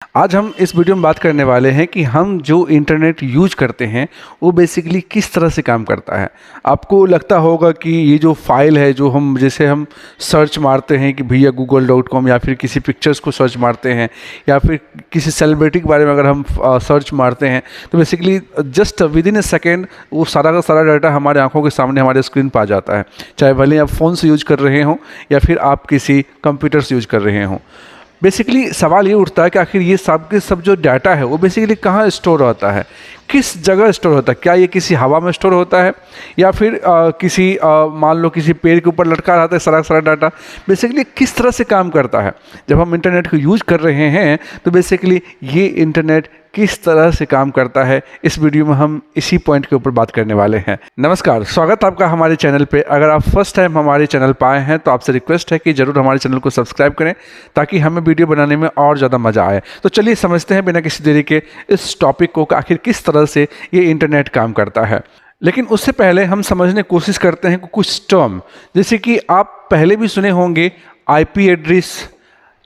आज हम इस वीडियो में बात करने वाले हैं कि हम जो इंटरनेट यूज करते हैं वो बेसिकली किस तरह से काम करता है। आपको लगता होगा कि ये जो फाइल है जो हम जैसे हम सर्च मारते हैं कि भैया google.com या फिर किसी पिक्चर्स को सर्च मारते हैं या फिर किसी सेलिब्रिटी के बारे में अगर हम सर्च मारते हैं तो basically just with in A second वो सारा का सारा डाटा हमारे आंखों के सामने हमारे स्क्रीन पर आ जाता है, चाहे भले आप फ़ोन से यूज कर रहे हों या फिर आप किसी कंप्यूटर से यूज कर रहे हों। बेसिकली सवाल ये उठता है कि आखिर ये सब के सब जो डाटा है वो बेसिकली कहाँ स्टोर होता है, किस जगह स्टोर होता है। क्या ये किसी हवा में स्टोर होता है या फिर किसी मान लो किसी पेड़ के ऊपर लटका रहता है सारा सारा डाटा। बेसिकली किस तरह से काम करता है जब हम इंटरनेट को यूज कर रहे हैं, तो बेसिकली ये इंटरनेट किस तरह से काम करता है, इस वीडियो में हम इसी पॉइंट के ऊपर बात करने वाले हैं। नमस्कार, स्वागत आपका हमारे चैनल पे। अगर आप फर्स्ट टाइम हमारे चैनल पर आए हैं तो आपसे रिक्वेस्ट है कि ज़रूर हमारे चैनल को सब्सक्राइब करें ताकि हमें वीडियो बनाने में और ज़्यादा मज़ा आए। तो चलिए समझते हैं बिना किसी देरी के इस टॉपिक को, आखिर किस तरह से ये इंटरनेट काम करता है। लेकिन उससे पहले हम समझने की कोशिश करते हैं कुछ टर्म, जैसे कि आप पहले भी सुने होंगे आईपी एड्रेस।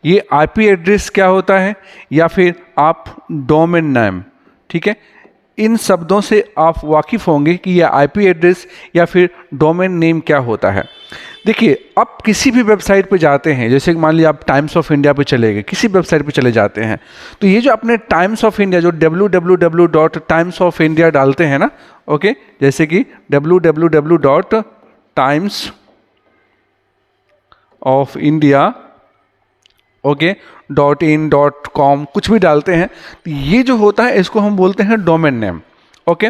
ये आईपी एड्रेस क्या होता है, या फिर आप डोमेन नेम, ठीक है, इन शब्दों से आप वाकिफ़ होंगे कि यह आईपी एड्रेस या फिर डोमेन नेम क्या होता है। देखिए, आप किसी भी वेबसाइट पे जाते हैं, जैसे मान लीजिए आप टाइम्स ऑफ इंडिया पे चले गए, किसी वेबसाइट पे चले जाते हैं, तो ये जो अपने टाइम्स ऑफ इंडिया जो www.timesofIndia डालते हैं ना, ओके, जैसे कि www.timesofIndia ओके .in.com कुछ भी डालते हैं, तो ये जो होता है इसको हम बोलते हैं डोमेन नेम। ओके,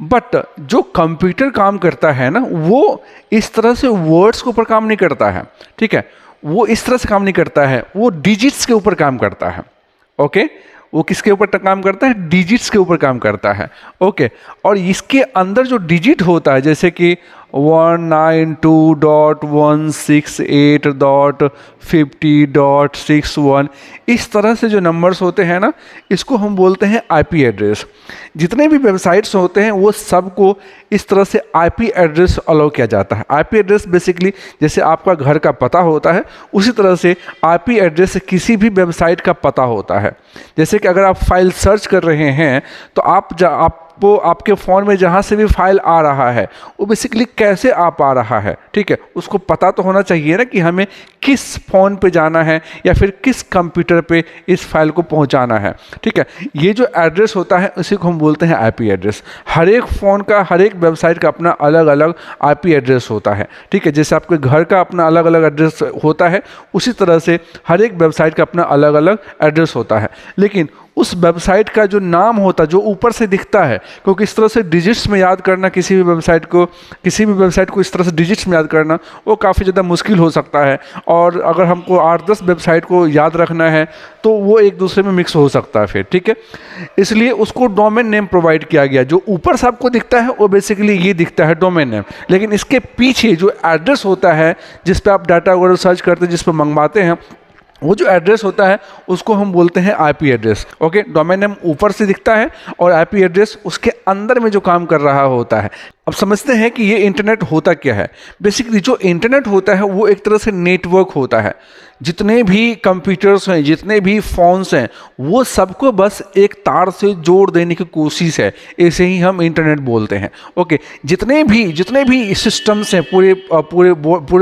बट जो कंप्यूटर काम करता है ना, वो इस तरह से वर्ड्स के ऊपर काम नहीं करता है, ठीक है, वो इस तरह से काम नहीं करता है, वो डिजिट्स के ऊपर काम करता है। ओके, वो किसके ऊपर काम करता है, डिजिट्स के ऊपर काम करता है। ओके, और इसके अंदर जो डिजिट होता है, जैसे कि 192.168.50.61, इस तरह से जो नंबर्स होते हैं ना, इसको हम बोलते हैं आईपी एड्रेस। जितने भी वेबसाइट्स होते हैं वो सबको इस तरह से आईपी एड्रेस अलाउ किया जाता है। आईपी एड्रेस बेसिकली जैसे आपका घर का पता होता है, उसी तरह से आईपी एड्रेस किसी भी वेबसाइट का पता होता है। जैसे कि अगर आप फाइल सर्च कर रहे हैं तो आपको आपके फ़ोन में जहाँ से भी फाइल आ रहा है वो बेसिकली कैसे आ पा रहा है, ठीक है, उसको पता तो होना चाहिए ना कि हमें किस फ़ोन पे जाना है या फिर किस कंप्यूटर पे इस फाइल को पहुंचाना है, ठीक है। ये जो एड्रेस होता है उसी को हम बोलते हैं आईपी एड्रेस। हर एक फ़ोन का, हर एक वेबसाइट का अपना अलग अलग आईपी एड्रेस होता है, ठीक है। जैसे आपके घर का अपना अलग अलग एड्रेस होता है, उसी तरह से हर एक वेबसाइट का अपना अलग अलग एड्रेस होता है। लेकिन उस वेबसाइट का जो नाम होता है, जो ऊपर से दिखता है, क्योंकि इस तरह से डिजिट्स में याद करना किसी भी वेबसाइट को इस तरह से डिजिट्स में याद करना वो काफ़ी ज़्यादा मुश्किल हो सकता है। और अगर हमको 8-10 वेबसाइट को याद रखना है तो वो एक दूसरे में मिक्स हो सकता है फिर, ठीक है। इसलिए उसको डोमेन नेम प्रोवाइड किया गया। जो ऊपर से आपको दिखता है वो बेसिकली ये दिखता है डोमेन नेम, लेकिन इसके पीछे जो एड्रेस होता है जिस पर आप डाटा वगैरह सर्च करते हैं, जिस पर मंगवाते हैं, वो जो एड्रेस होता है उसको हम बोलते हैं IP address. Okay, domain name ऊपर से दिखता है और आईपी एड्रेस उसके अंदर में जो काम कर रहा होता है। अब समझते हैं कि ये इंटरनेट होता क्या है। बेसिकली जो इंटरनेट होता है वो एक तरह से नेटवर्क होता है। जितने भी कंप्यूटर्स हैं, जितने भी फ़ोन्स हैं, वो सबको बस एक तार से जोड़ देने की कोशिश है, इसे ही हम इंटरनेट बोलते हैं। ओके, जितने भी सिस्टम्स हैं पूरे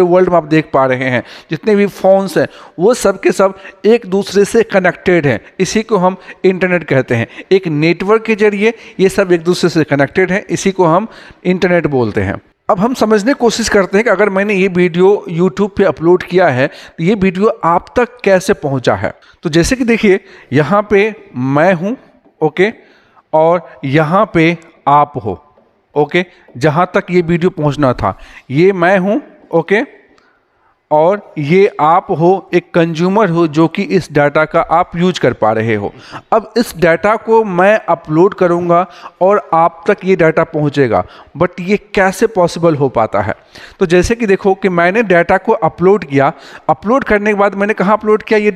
वर्ल्ड में आप देख पा रहे हैं, जितने भी फ़ोन्स हैं वो सब के सब एक दूसरे से कनेक्टेड हैं, इसी को हम इंटरनेट कहते हैं। एक नेटवर्क के जरिए ये सब एक दूसरे से कनेक्टेड हैं, इसी को हम इंटरनेट बोलते हैं। अब हम समझने की कोशिश करते हैं कि अगर मैंने ये वीडियो YouTube पे अपलोड किया है तो ये वीडियो आप तक कैसे पहुंचा है। तो जैसे कि देखिए, यहाँ पे मैं हूँ, ओके, और यहाँ पे आप हो, ओके। जहाँ तक ये वीडियो पहुंचना था ये मैं हूँ, ओके, और ये आप हो, एक कंज्यूमर हो जो कि इस डाटा का आप यूज कर पा रहे हो। अब इस डाटा को मैं अपलोड करूंगा और आप तक ये डाटा पहुंचेगा, बट ये कैसे पॉसिबल हो पाता है। तो जैसे कि देखो कि मैंने डाटा को अपलोड किया, अपलोड करने के बाद मैंने कहाँ अपलोड किया ये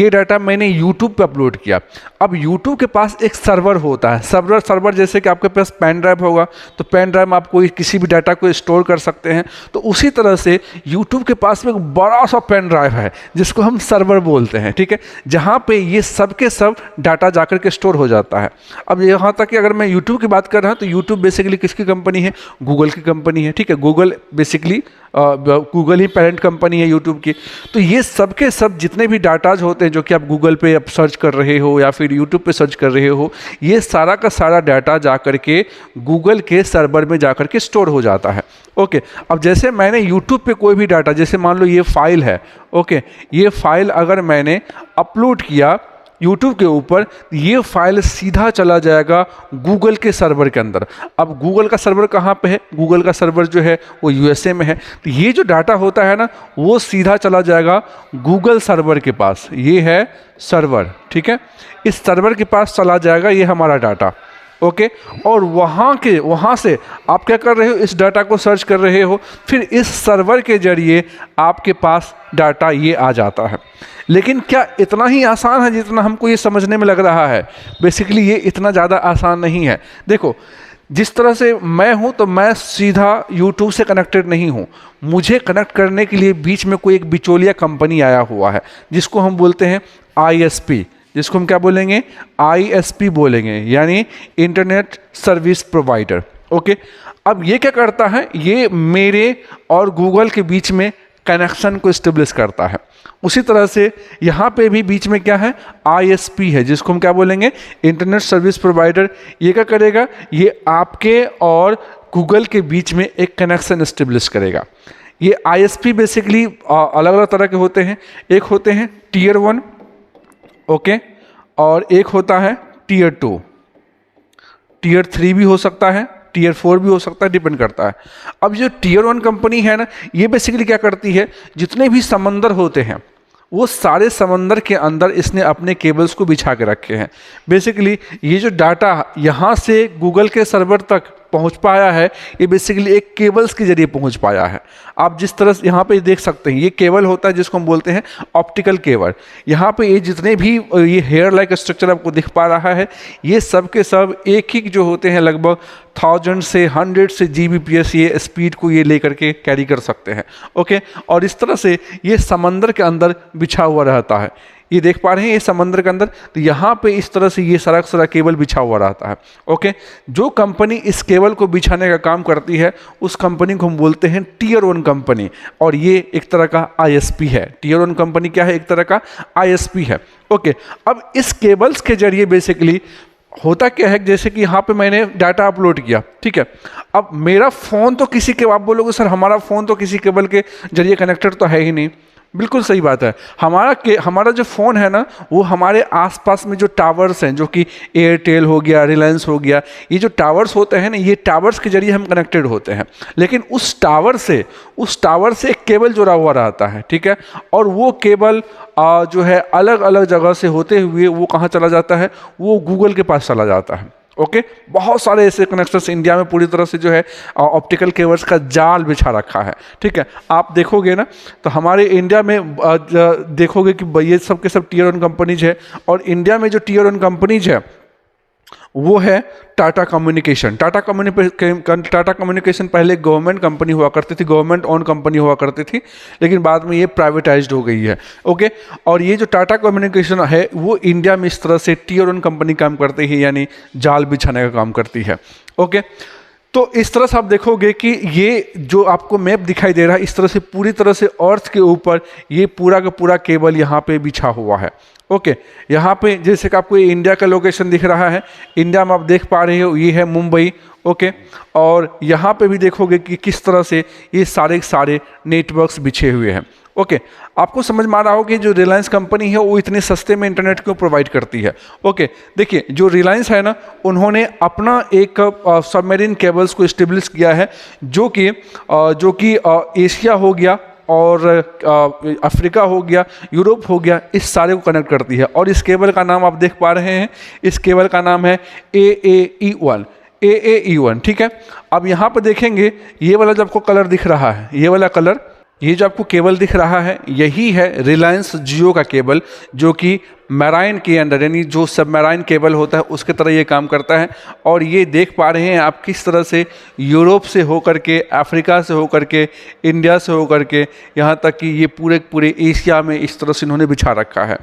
डाटा मैंने यूट्यूब पे अपलोड किया। अब यूट्यूब के पास एक सर्वर होता है, सर्वर जैसे कि आपके पास पेन ड्राइव होगा तो पेन ड्राइव में आप कोई किसी भी डाटा को स्टोर कर सकते हैं, तो उसी तरह से यूट्यूब के पास पास में एक बड़ा सा पेन ड्राइव है जिसको हम सर्वर बोलते हैं, ठीक है, जहाँ पे ये सब के सब डाटा जाकर के स्टोर हो जाता है। अब यहाँ तक कि अगर मैं यूट्यूब की बात कर रहा हूँ तो यूट्यूब बेसिकली किसकी कंपनी है? गूगल की कंपनी है, ठीक है। गूगल बेसिकली गूगल ही पेरेंट कंपनी है यूट्यूब की। तो ये सब के सब जितने भी डाटाज होते हैं जो कि आप गूगल पे आप सर्च कर रहे हो या फिर यूट्यूब पे सर्च कर रहे हो, ये सारा का सारा डाटा जाकर के गूगल के सर्वर में जाकर के स्टोर हो जाता है। ओके, अब जैसे मैंने यूट्यूब पे कोई भी डाटा, जैसे मान लो ये फाइल है, ओके, ये फाइल अगर मैंने अपलोड किया यूट्यूब के ऊपर, ये फाइल सीधा चला जाएगा गूगल के सर्वर के अंदर। अब गूगल का सर्वर कहाँ पे है? गूगल का सर्वर जो है वो यूएसए में है। तो ये जो डाटा होता है ना, वो सीधा चला जाएगा गूगल सर्वर के पास। ये है सर्वर, ठीक है, इस सर्वर के पास चला जाएगा ये हमारा डाटा। ओके, और वहाँ से आप क्या कर रहे हो? इस डाटा को सर्च कर रहे हो, फिर इस सर्वर के जरिए आपके पास डाटा ये आ जाता है। लेकिन क्या इतना ही आसान है जितना हमको ये समझने में लग रहा है? बेसिकली ये इतना ज़्यादा आसान नहीं है। देखो, जिस तरह से मैं हूँ तो मैं सीधा यूट्यूब से कनेक्टेड नहीं हूँ, मुझे कनेक्ट करने के लिए बीच में कोई एक बिचौलिया कंपनी आया हुआ है जिसको हम बोलते हैं ISP, जिसको हम क्या बोलेंगे? ISP बोलेंगे, यानी इंटरनेट सर्विस प्रोवाइडर। ओके, अब ये क्या करता है? ये मेरे और गूगल के बीच में कनेक्शन को इस्टेब्लिश करता है। उसी तरह से यहाँ पे भी बीच में क्या है? ISP है, जिसको हम क्या बोलेंगे? Internet service provider. ये क्या करेगा? ये आपके और गूगल के बीच में एक कनेक्शन इस्टेब्लिश करेगा। ये ISP बेसिकली अलग अलग तरह के होते हैं। एक होते हैं Tier 1, ओके, और एक होता है Tier 2, Tier 3 भी हो सकता है, Tier 4 भी हो सकता है, डिपेंड करता है। अब जो Tier 1 कंपनी है ना, ये बेसिकली क्या करती है? जितने भी समंदर होते हैं वो सारे समंदर के अंदर इसने अपने केबल्स को बिछा के रखे हैं। बेसिकली ये जो डाटा यहाँ से गूगल के सर्वर तक पहुँच पाया है, ये बेसिकली एक केबल्स के जरिए पहुँच पाया है। आप जिस तरह से यहाँ पे देख सकते हैं, ये केबल होता है जिसको हम बोलते हैं ऑप्टिकल केबल। यहाँ पे ये जितने भी ये हेयर लाइक स्ट्रक्चर आपको दिख पा रहा है, ये सब के सब एक ही जो होते हैं, लगभग 1000 से 100 से Gbps ये स्पीड को ये लेकर के कैरी कर सकते हैं। ओके, और इस तरह से ये समंदर के अंदर बिछा हुआ रहता है। ये देख पा रहे हैं ये समंदर के अंदर, तो यहाँ पे इस तरह से ये सारा केबल बिछा हुआ रहता है। ओके, जो कंपनी इस केबल को बिछाने का काम करती है उस कंपनी को हम बोलते हैं Tier 1 कंपनी, और ये एक तरह का ISP है। Tier 1 कंपनी क्या है? एक तरह का ISP है। ओके, अब इस केबल्स के जरिए बेसिकली होता क्या है? जैसे कि यहाँ पे मैंने डाटा अपलोड किया, ठीक है, अब मेरा फ़ोन तो किसी के, आप बोलोगे सर हमारा फ़ोन तो किसी केबल के जरिए कनेक्टेड तो है ही नहीं। बिल्कुल सही बात है। हमारा जो फ़ोन है ना, वो हमारे आसपास में जो टावर्स हैं, जो कि एयरटेल हो गया, रिलायंस हो गया, ये जो टावर्स होते हैं ना, ये टावर्स के जरिए हम कनेक्टेड होते हैं। लेकिन उस टावर से एक केबल जुड़ा हुआ रहता है, ठीक है, और वो केबल जो है अलग अलग जगह से होते हुए वो कहाँ चला जाता है? वो गूगल के पास चला जाता है। ओके, बहुत सारे ऐसे कनेक्शंस इंडिया में पूरी तरह से जो है ऑप्टिकल केबल्स का जाल बिछा रखा है, ठीक है। आप देखोगे ना तो हमारे इंडिया में देखोगे कि ये सब के सब Tier 1 कंपनीज है, और इंडिया में जो Tier 1 कंपनीज है वो है टाटा कम्युनिकेशन। टाटा कम्युनिकेशन पहले गवर्नमेंट कंपनी हुआ करती थी, गवर्नमेंट ओन कंपनी हुआ करती थी, लेकिन बाद में ये प्राइवेटाइज्ड हो गई है। ओके, और ये जो टाटा कम्युनिकेशन है वो इंडिया में इस तरह से Tier 1 कंपनी काम करती है, यानी जाल बिछाने का काम करती है। ओके, तो इस तरह से आप देखोगे कि ये जो आपको मैप दिखाई दे रहा है, इस तरह से पूरी तरह से अर्थ के ऊपर ये पूरा का पूरा केबल यहाँ पे बिछा हुआ है। ओके, यहाँ पे जैसे कि आपको ये इंडिया का लोकेशन दिख रहा है, इंडिया में आप देख पा रहे हो ये है मुंबई। ओके, और यहाँ पे भी देखोगे कि किस तरह से ये सारे नेटवर्क्स बिछे हुए हैं। ओके, आपको समझ में आ रहा हो कि जो रिलायंस कंपनी है वो इतने सस्ते में इंटरनेट क्यों प्रोवाइड करती है। ओके, देखिए जो रिलायंस है ना, उन्होंने अपना एक सबमरीन केबल्स को इस्टेब्लिश किया है, जो कि एशिया हो गया और अफ्रीका हो गया, यूरोप हो गया, इस सारे को कनेक्ट करती है। और इस केबल का नाम आप देख पा रहे हैं, इस केबल का नाम है AAE1, ठीक है। अब यहाँ पर देखेंगे ये वाला जो आपको कलर दिख रहा है, ये वाला कलर ये जो आपको केबल दिख रहा है यही है रिलायंस जियो का केबल, जो कि मैराइन के अंदर यानी जो सबमैराइन केबल होता है उसके तरह ये काम करता है। और ये देख पा रहे हैं आप किस तरह से यूरोप से होकर के, अफ्रीका से होकर के, इंडिया से होकर के, यहाँ तक कि ये पूरे पूरे एशिया में इस तरह से इन्होंने बिछा रखा है।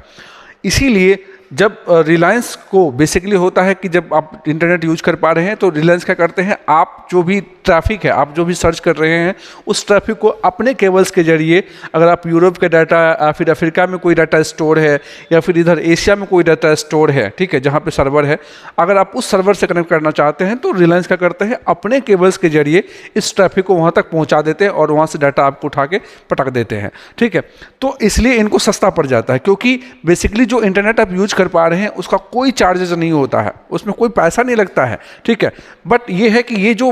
इसीलिए जब रिलायंस को बेसिकली होता है कि जब आप इंटरनेट यूज कर पा रहे हैं तो रिलायंस क्या करते हैं, आप जो भी ट्रैफिक है, आप जो भी सर्च कर रहे हैं उस ट्रैफिक को अपने केबल्स के जरिए, अगर आप यूरोप के डाटा या फिर अफ्रीका में कोई डाटा स्टोर है या फिर इधर एशिया में कोई डाटा स्टोर है, ठीक है, जहाँ पे सर्वर है, अगर आप उस सर्वर से कनेक्ट करना चाहते हैं तो रिलायंस क्या करते हैं, अपने केबल्स के जरिए इस ट्रैफिक को वहाँ तक पहुँचा देते हैं और वहाँ से डाटा आपको उठा के पटक देते हैं, ठीक है। तो इसलिए इनको सस्ता पड़ जाता है, क्योंकि बेसिकली जो इंटरनेट आप यूज कर पा रहे हैं उसका कोई चार्जेस नहीं होता है, उसमें कोई पैसा नहीं लगता है, ठीक है। बट ये है कि ये जो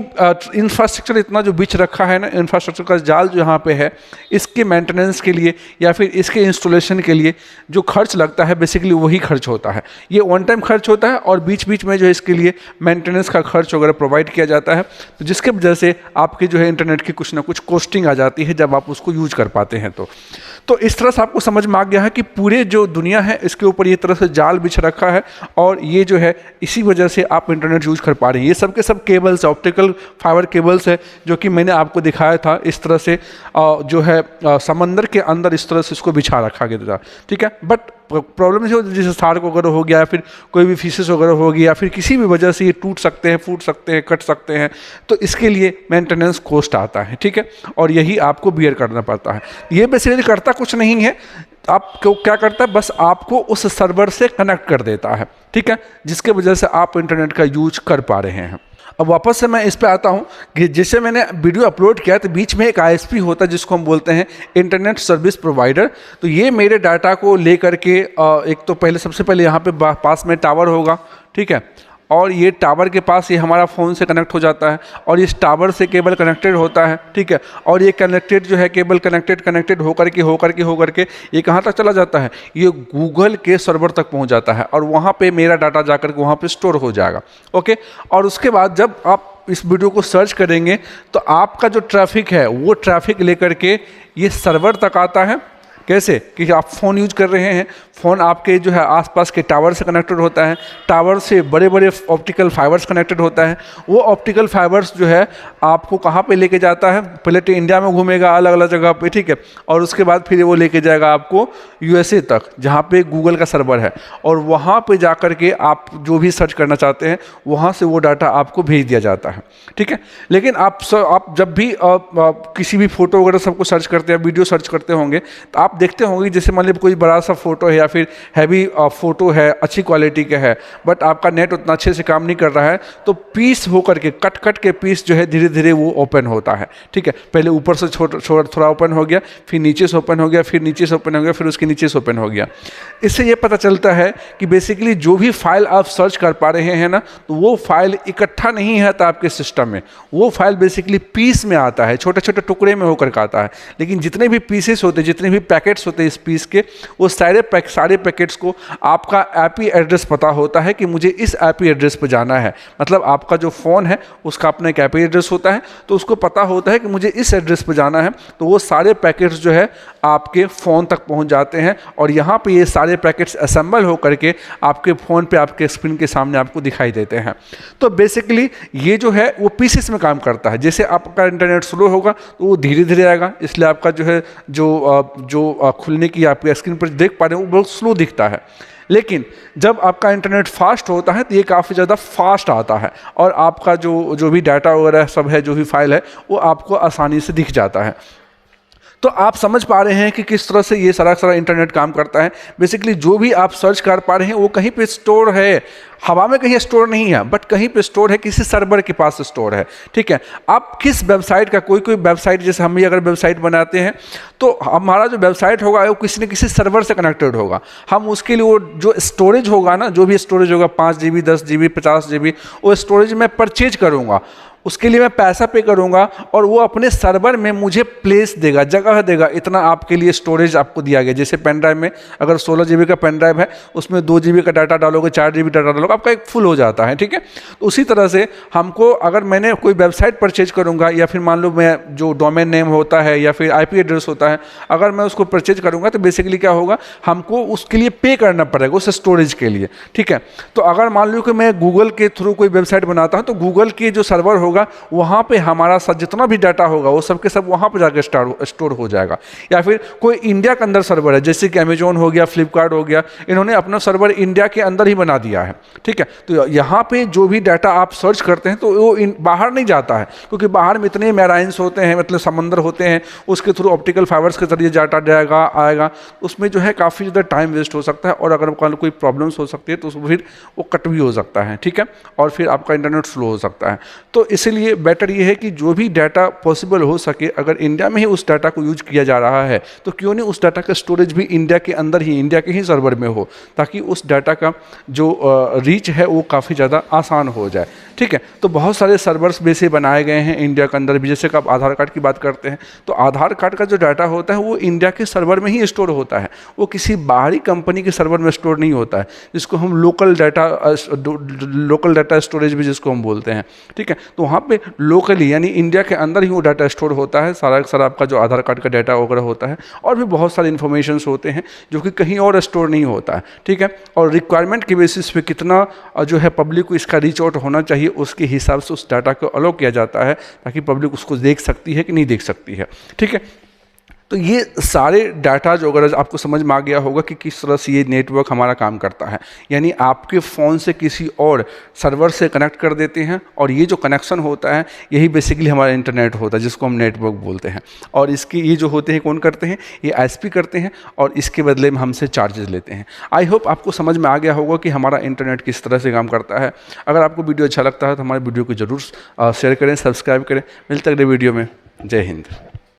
इंफ्रास्ट्रक्चर इतना जो बिछ रखा है ना, इंफ्रास्ट्रक्चर का जाल जो यहाँ पे है, इसके मेंटेनेंस के लिए या फिर इसके इंस्टॉलेशन के लिए जो खर्च लगता है बेसिकली वही खर्च होता है। ये वन टाइम खर्च होता है और बीच बीच में जो है इसके लिए मेंटेनेंस का खर्च वगैरह प्रोवाइड किया जाता है, तो जिसके वजह से आपकी जो है इंटरनेट की कुछ ना कुछ कॉस्टिंग आ जाती है जब आप उसको यूज कर पाते हैं। तो इस तरह से आपको समझ में आ गया है कि पूरे जो दुनिया है इसके ऊपर ये तरह से जाल बिछ रखा है और ये जो है इसी वजह से आप इंटरनेट यूज कर पा रहे हैं। ये सब के सब केबल्स, ऑप्टिकल फाइबर केबल्स है, जो कि मैंने आपको दिखाया था इस तरह से जो है समंदर के अंदर इस तरह से इसको बिछा रखा गया था, ठीक है। बट प्रॉब्लम जो जैसे शार्क वगैरह हो गया या फिर कोई भी फिशेस वगैरह हो गई या फिर किसी भी वजह से ये टूट सकते हैं, फूट सकते हैं, कट सकते हैं, तो इसके लिए मेंटेनेंस कॉस्ट आता है, ठीक है, और यही आपको बियर करना पड़ता है। ये बेसिकली करता कुछ नहीं है, आपको क्या करता है, बस आपको उस सर्वर से कनेक्ट कर देता है, ठीक है, जिसके वजह से आप इंटरनेट का यूज कर पा रहे हैं। अब वापस से मैं इस पे आता हूँ कि जैसे मैंने वीडियो अपलोड किया तो बीच में एक आईएसपी होता है जिसको हम बोलते हैं इंटरनेट सर्विस प्रोवाइडर। तो ये मेरे डाटा को ले करके एक तो पहले सबसे पहले यहाँ पे पास में टावर होगा, ठीक है, और ये टावर के पास ये हमारा फ़ोन से कनेक्ट हो जाता है और इस टावर से केबल कनेक्टेड होता है, ठीक है, और ये कनेक्टेड जो है केबल कनेक्टेड होकर के ये कहाँ तक चला जाता है, ये गूगल के सर्वर तक पहुँच जाता है और वहाँ पे मेरा डाटा जाकर के वहाँ पे स्टोर हो जाएगा, ओके। और उसके बाद जब आप इस वीडियो को सर्च करेंगे तो आपका जो ट्रैफिक है वो ट्रैफिक लेकर के ये सर्वर तक आता है। कैसे कि आप फ़ोन यूज कर रहे हैं, फ़ोन आपके जो है आसपास के टावर से कनेक्टेड होता है, टावर से बड़े बड़े ऑप्टिकल फाइबर्स कनेक्टेड होता है, वो ऑप्टिकल फाइबर्स जो है आपको कहाँ पे लेके जाता है, पहले तो इंडिया में घूमेगा अलग अलग जगह पे, ठीक है, और उसके बाद फिर वो लेके जाएगा आपको यूएसए तक जहाँ पे गूगल का सर्वर है, और वहाँ पे जा कर के आप जो भी सर्च करना चाहते हैं वहाँ से वो डाटा आपको भेज दिया जाता है, ठीक है। लेकिन आप जब भी किसी भी फोटो वगैरह सबको सर्च करते हैं, वीडियो सर्च करते होंगे, तो आप देखते होंगे जैसे मान लीजिए कोई बड़ा सा फोटो है या फिर हैवी फोटो है, अच्छी क्वालिटी का है, बट आपका नेट उतना अच्छे से काम नहीं कर रहा है, तो पीस होकर के कट के पीस जो है धीरे धीरे वो ओपन होता है, ठीक है। पहले ऊपर से थोड़ा ओपन हो गया, फिर नीचे से ओपन हो गया, फिर नीचे से ओपन हो गया, फिर उसके नीचे से ओपन हो गया। इससे ये पता चलता है कि बेसिकली जो भी फाइल आप सर्च कर पा रहे हैं ना, तो वो फाइल इकट्ठा नहीं आता आपके सिस्टम में, वो फाइल बेसिकली पीस में आता है, छोटे छोटे टुकड़े में होकर के आता है। लेकिन जितने भी पीसेस होते हैं, जितने भी पैकेट्स होते हैं इस पीस के, वो सारे पैकेट्स को आपका आईपी एड्रेस पता होता है कि मुझे इस आईपी एड्रेस पर जाना है। मतलब आपका जो फ़ोन है उसका अपना एक आईपी एड्रेस होता है, तो उसको पता होता है कि मुझे इस एड्रेस पर जाना है, तो वो सारे पैकेट्स जो है आपके फ़ोन तक पहुंच जाते हैं और यहाँ पे ये सारे पैकेट्स असेंबल होकर के आपके फ़ोन पे, आपके स्क्रीन के सामने आपको दिखाई देते हैं। तो बेसिकली ये जो है वो पीसेस में काम करता है। जैसे आपका इंटरनेट स्लो होगा तो वो धीरे धीरे आएगा, इसलिए आपका जो है जो खुलने की आपके स्क्रीन पर देख पा रहे हैं वो बहुत स्लो दिखता है। लेकिन जब आपका इंटरनेट फास्ट होता है तो ये काफ़ी ज़्यादा फास्ट आता है और आपका जो भी डाटा वगैरह सब है, जो भी फाइल है, वो आपको आसानी से दिख जाता है। तो आप समझ पा रहे हैं कि किस तरह से ये सारा इंटरनेट काम करता है। बेसिकली जो भी आप सर्च कर पा रहे हैं वो कहीं पे स्टोर है, हवा में कहीं स्टोर नहीं है, बट कहीं पे स्टोर है, किसी सर्वर के पास स्टोर है, ठीक है। आप किस वेबसाइट का, कोई वेबसाइट, जैसे हम भी अगर वेबसाइट बनाते हैं तो हमारा जो वेबसाइट होगा वो किसी न किसी सर्वर से कनेक्टेड होगा। हम उसके लिए वो जो स्टोरेज होगा ना, जो भी स्टोरेज होगा 5 GB, 10 GB, 50 GB, वो स्टोरेज मैं परचेज करूँगा। उसके लिए मैं पैसा पे करूँगा और वो अपने सर्वर में मुझे प्लेस देगा, जगह देगा, इतना आपके लिए स्टोरेज आपको दिया गया। जैसे पेन ड्राइव में अगर 16 GB का पेन ड्राइव है, उसमें 2 GB का डाटा डालोगे, 4 GB डाटा डालोगे, आपका एक फुल हो जाता है, ठीक है। तो उसी तरह से हमको, अगर मैंने कोई वेबसाइट परचेज करूँगा, या फिर मान लो मैं जो डोमेन नेम होता है या फिर IP एड्रेस होता है, अगर मैं उसको परचेज करूँगा तो बेसिकली क्या होगा, हमको उसके लिए पे करना पड़ेगा उस स्टोरेज के लिए, ठीक है। तो अगर मान लो कि मैं गूगल के थ्रू कोई वेबसाइट बनाता हूँ, तो गूगल के जो सर्वर होगा वहाँ पे हमारा जितना भी डाटा होगा वो सब के सब वहाँ पे जाकर स्टोर हो जाएगा। या फिर कोई इंडिया के अंदर सर्वर है, जैसे कि अमेजोन हो गया, फ्लिपकार्ट हो गया, इन्होंने अपना सर्वर इंडिया के अंदर ही बना दिया है, ठीक है। तो यहाँ पे जो भी डाटा आप सर्च करते हैं तो वो बाहर नहीं जाता है, क्योंकि बाहर में इतने मैराइन्स होते हैं, मतलब समंदर होते हैं, उसके थ्रू ऑप्टिकल फाइबर्स के जरिए डाटा जाएगा आएगा, उसमें जो है काफ़ी ज़्यादा टाइम वेस्ट हो सकता है, और अगर कोई प्रॉब्लम्स हो सकती है तो फिर वो कट भी हो सकता है, ठीक है, और फिर आपका इंटरनेट स्लो हो सकता है। तो इसलिए बेटर ये है कि जो भी डाटा पॉसिबल हो सके, अगर इंडिया में ही उस डाटा को यूज किया जा रहा है तो क्यों नहीं उस डाटा का स्टोरेज भी इंडिया के अंदर ही, इंडिया के ही सर्वर में हो, ताकि उस डाटा का जो रीच है वो काफ़ी ज़्यादा आसान हो जाए, ठीक है। तो बहुत सारे सर्वर्स वैसे बनाए गए हैं इंडिया के अंदर भी। जैसे कि आप आधार कार्ड की बात करते हैं, तो आधार कार्ड का जो डाटा होता है वो इंडिया के सर्वर में ही स्टोर होता है, वो किसी बाहरी कंपनी के सर्वर में स्टोर नहीं होता है, जिसको हम लोकल डाटा स्टोरेज भी जिसको हम बोलते हैं, ठीक है। तो वहाँ पे लोकली यानी इंडिया के अंदर ही वो डाटा स्टोर होता है, सारा आपका जो आधार कार्ड का डाटा वगैरह होता है, और भी बहुत सारे इन्फॉर्मेशंस होते हैं जो कि कहीं और स्टोर नहीं होता है, ठीक है। और रिक्वायरमेंट के बेसिस पे कितना जो है पब्लिक को इसका रीच आउट होना चाहिए, उसके हिसाब से उस डाटा को अलाउ किया जाता है, ताकि पब्लिक उसको देख सकती है कि नहीं देख सकती है, ठीक है। तो ये सारे डाटा जो अगर आपको समझ में आ गया होगा कि किस तरह से ये नेटवर्क हमारा काम करता है, यानी आपके फ़ोन से किसी और सर्वर से कनेक्ट कर देते हैं, और ये जो कनेक्शन होता है यही बेसिकली हमारा इंटरनेट होता है, जिसको हम नेटवर्क बोलते हैं। और इसके ये जो होते हैं कौन करते हैं, ये ISP करते हैं, और इसके बदले में हमसे चार्जेस लेते हैं। आई होप आपको समझ में आ गया होगा कि हमारा इंटरनेट किस तरह से काम करता है। अगर आपको वीडियो अच्छा लगता है तो हमारे वीडियो को ज़रूर शेयर करें, सब्सक्राइब करें। मिलते अगले वीडियो में। जय हिंद।